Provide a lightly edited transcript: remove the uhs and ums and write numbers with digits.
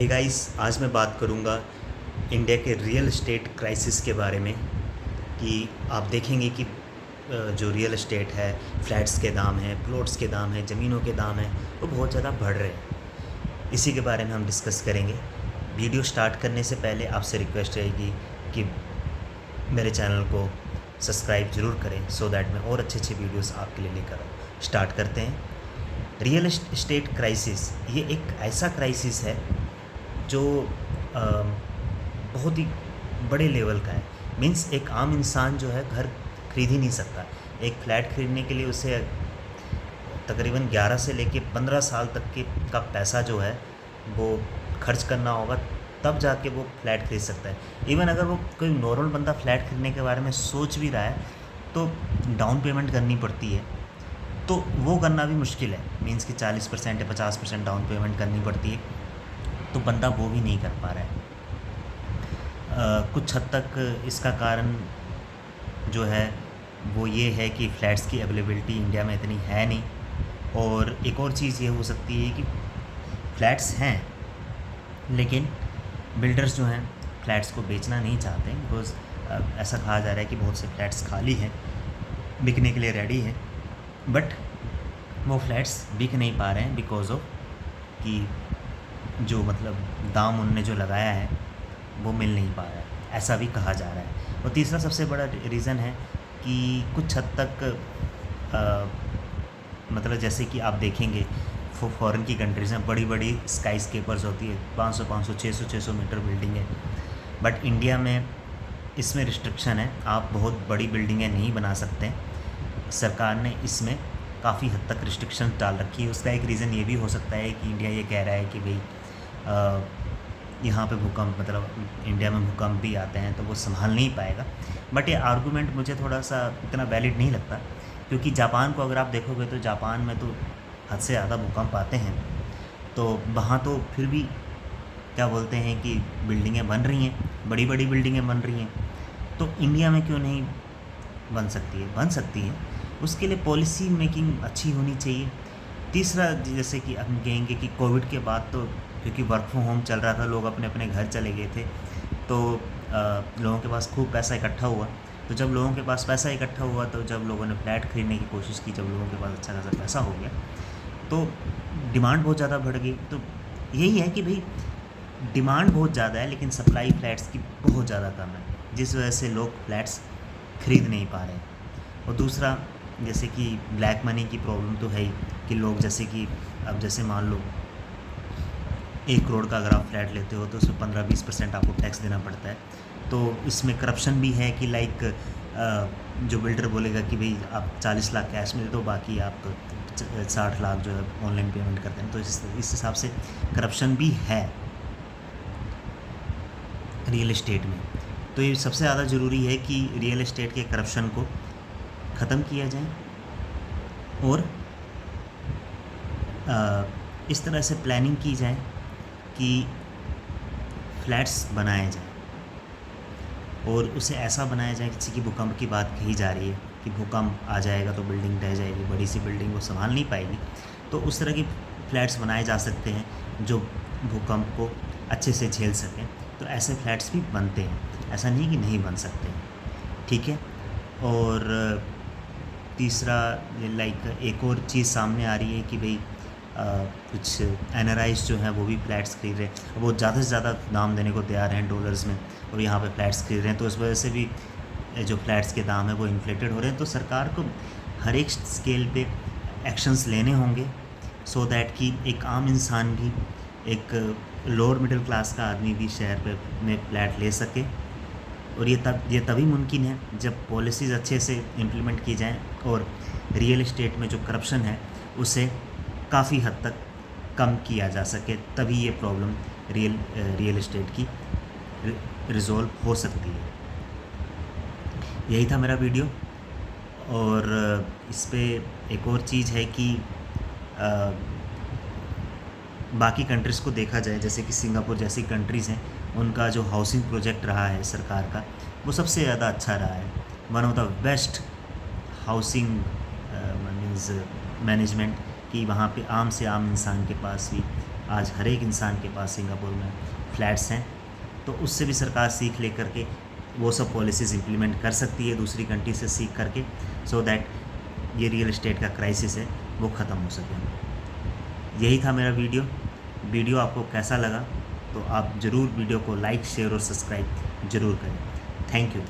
Guys, आज मैं बात करूंगा इंडिया के रियल एस्टेट क्राइसिस के बारे में। कि आप देखेंगे कि जो रियल एस्टेट है, फ्लैट्स के दाम हैं, प्लॉट्स के दाम हैं, ज़मीनों के दाम हैं, वो बहुत ज़्यादा बढ़ रहे हैं। इसी के बारे में हम डिस्कस करेंगे। वीडियो स्टार्ट करने से पहले आपसे रिक्वेस्ट रहेगी कि मेरे चैनल को सब्सक्राइब ज़रूर करें, सो दैट मैं और अच्छे वीडियोस आपके लिए लेकर आऊँ। स्टार्ट करते हैं। रियल एस्टेट क्राइसिस ये एक ऐसा क्राइसिस है जो अ, बहुत ही बड़े लेवल का है। मीन्स एक आम इंसान जो है घर खरीद ही नहीं सकता। एक फ्लैट खरीदने के लिए उसे तकरीबन 11 से लेके 15 साल तक के का पैसा जो है वो खर्च करना होगा, तब जाके वो फ्लैट खरीद सकता है। इवन अगर वो कोई नॉर्मल बंदा फ्लैट खरीदने के बारे में सोच भी रहा है तो डाउन पेमेंट करनी पड़ती है, तो वो करना भी मुश्किल है। मीन्स कि 40% या 50% डाउन पेमेंट करनी पड़ती है, तो बंदा वो भी नहीं कर पा रहा है। कुछ हद तक इसका कारण जो है वो ये है कि फ़्लैट्स की अवेलेबिलिटी इंडिया में इतनी है नहीं। और एक और चीज़ ये हो सकती है कि फ़्लैट्स हैं, लेकिन बिल्डर्स जो हैं फ़्लैट्स को बेचना नहीं चाहते, बिकॉज़ ऐसा कहा जा रहा है कि बहुत से फ़्लैट्स खाली हैं, बिकने के लिए रेडी हैं, बट वो फ़्लैट्स बिक नहीं पा रहे हैं बिकॉज़ ऑफ कि जो मतलब दाम उनने जो लगाया है वो मिल नहीं पा रहा है, ऐसा भी कहा जा रहा है। और तीसरा सबसे बड़ा रीज़न है कि कुछ हद तक मतलब जैसे कि आप देखेंगे फॉरेन की कंट्रीज़ में बड़ी बड़ी स्काई स्केपर्स होती है, 500 600 मीटर बिल्डिंग है। बट इंडिया में इसमें रिस्ट्रिक्शन है, आप बहुत बड़ी बिल्डिंगें नहीं बना सकते। सरकार ने इसमें काफ़ी हद तक रिस्ट्रिक्शन डाल रखी है। उसका एक रीज़न ये भी हो सकता है कि इंडिया ये कह रहा है कि भाई यहाँ पे भूकंप, मतलब इंडिया में भूकंप भी आते हैं तो वो संभाल नहीं पाएगा। बट ये आर्गूमेंट मुझे थोड़ा सा इतना वैलिड नहीं लगता, क्योंकि जापान को अगर आप देखोगे तो जापान में तो हद से ज़्यादा भूकंप आते हैं, तो वहाँ तो फिर भी क्या बोलते हैं कि बिल्डिंगें बन रही हैं, बड़ी बड़ी बिल्डिंगें बन रही हैं। तो इंडिया में क्यों नहीं बन सकती है? बन सकती है। उसके लिए पॉलिसी मेकिंग अच्छी होनी चाहिए। तीसरा, जैसे कि हम कहेंगे कि कोविड के बाद तो क्योंकि वर्क फ्रॉम होम चल रहा था, लोग अपने अपने घर चले गए थे, तो लोगों के पास खूब पैसा इकट्ठा हुआ। तो जब लोगों के पास पैसा इकट्ठा हुआ, तो जब लोगों ने फ्लैट खरीदने की कोशिश की, जब लोगों के पास अच्छा खासा पैसा हो गया, तो डिमांड बहुत ज़्यादा बढ़ गई। तो यही है कि भाई डिमांड बहुत ज़्यादा है, लेकिन सप्लाई फ्लैट्स की बहुत ज़्यादा कम है, जिस वजह से लोग फ्लैट्स खरीद नहीं पा रहे हैं। और दूसरा, जैसे कि ब्लैक मनी की प्रॉब्लम तो है ही, कि लोग जैसे कि अब जैसे मान लो 1 करोड़ का अगर आप फ्लैट लेते हो तो उसमें 15-20% आपको टैक्स देना पड़ता है। तो इसमें करप्शन भी है कि लाइक जो बिल्डर बोलेगा कि भाई आप 40 लाख कैश में दे दो, बाकी आप 60 लाख जो है ऑनलाइन पेमेंट करते हैं। तो इस हिसाब से करप्शन भी है रियल एस्टेट में। तो ये सबसे ज़्यादा ज़रूरी है कि रियल एस्टेट के करप्शन को ख़त्म किया जाए, और इस तरह से प्लानिंग की जाए कि फ्लैट्स बनाए जाएँ, और उसे ऐसा बनाया जाए, किसी की भूकंप की बात कही जा रही है कि भूकंप आ जाएगा तो बिल्डिंग ढह जाएगी, बड़ी सी बिल्डिंग वो संभाल नहीं पाएगी, तो उस तरह के फ्लैट्स बनाए जा सकते हैं जो भूकंप को अच्छे से झेल सकें। तो ऐसे फ्लैट्स भी बनते हैं, ऐसा नहीं कि नहीं बन सकते हैं, ठीक है। और तीसरा, लाइक एक और चीज़ सामने आ रही है कि भाई कुछ एनआरआईज़ जो हैं वो भी फ्लैट्स खरीद रहे हैं, वो ज़्यादा से ज़्यादा दाम देने को तैयार हैं डॉलर्स में, और यहाँ पे फ्लैट्स खरीद रहे हैं। तो इस वजह से भी जो फ्लैट्स के दाम है वो इन्फ्लेटेड हो रहे हैं। तो सरकार को हर एक स्केल पे एक्शंस लेने होंगे, सो दैट कि एक आम इंसान भी, एक लोअर मिडिल क्लास का आदमी भी शहर पे में फ्लैट ले सके। और ये तभी मुमकिन है जब पॉलिसीज़ अच्छे से इम्प्लीमेंट की जाएँ, और रियल एस्टेट में जो करप्शन है उसे काफ़ी हद तक कम किया जा सके, तभी ये प्रॉब्लम रियल एस्टेट की रिज़ॉल्व हो सकती है। यही था मेरा वीडियो। और इस पे एक और चीज़ है कि बाकी कंट्रीज़ को देखा जाए, जैसे कि सिंगापुर जैसी कंट्रीज़ हैं, उनका जो हाउसिंग प्रोजेक्ट रहा है सरकार का, वो सबसे ज़्यादा अच्छा रहा है। One of the best housing means management, कि वहाँ पे आम से आम इंसान के पास भी आज हर एक इंसान के पास सिंगापुर में फ्लैट्स हैं। तो उससे भी सरकार सीख लेकर के वो सब पॉलिसीज़ इम्प्लीमेंट कर सकती है दूसरी कंट्री से सीख करके, सो दैट ये रियल इस्टेट का क्राइसिस है वो ख़त्म हो सके। यही था मेरा वीडियो आपको कैसा लगा तो आप ज़रूर वीडियो को लाइक, शेयर और सब्सक्राइब ज़रूर करें। Thank you.